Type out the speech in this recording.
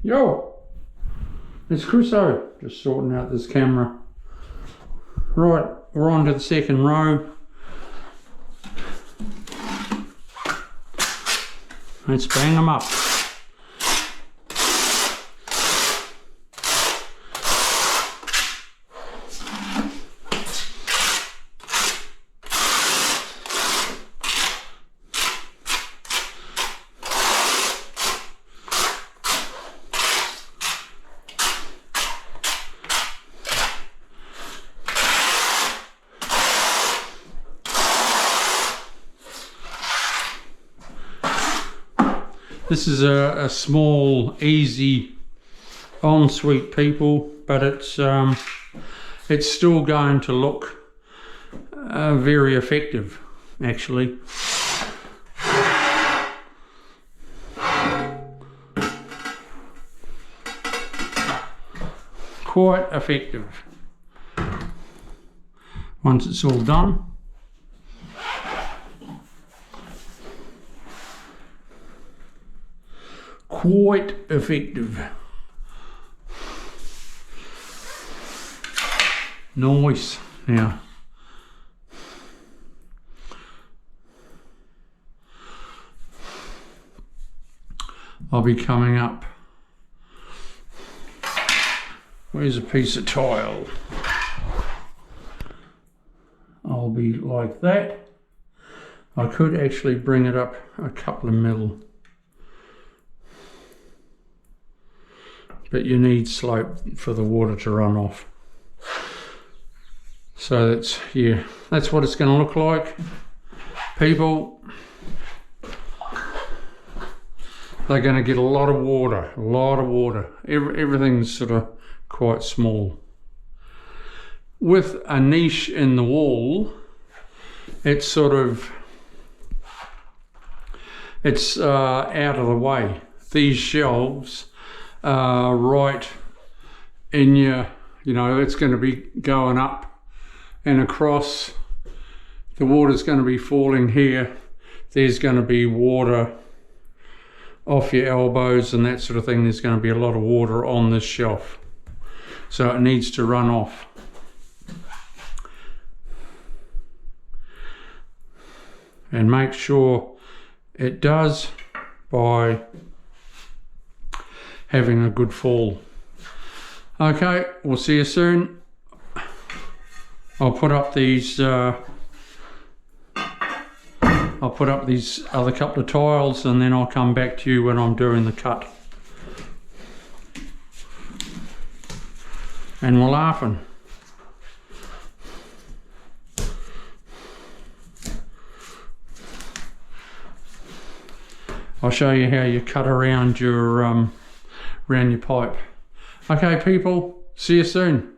Yo, it's Chriso, just sorting out this camera. Right, we're on to the second row. Let's bang them up. This is a small, easy ensuite, people, but it's still going to look very effective, actually. Quite effective once it's all done. Quite effective. Nice. Now, I'll be coming up. Where's a piece of tile? I'll be like that. I could actually bring it up a couple of mil. But you need slope for the water to run off. So that's, yeah, that's what it's going to look like. People, they're going to get a lot of water, Everything's sort of quite small. With a niche in the wall, it's sort of, it's out of the way. These shelves right in your, it's going to be going up and across. The water's going to be falling here. There's going to be water off your elbows and that sort of thing. There's going to be a lot of water on this shelf, so it needs to run off. And make sure it does by having a good fall. Okay, we'll see you soon. I'll put up these other couple of tiles, and then I'll come back to you when I'm doing the cut. And we're laughing. I'll show you how you cut around your pipe. Okay, people, see you soon.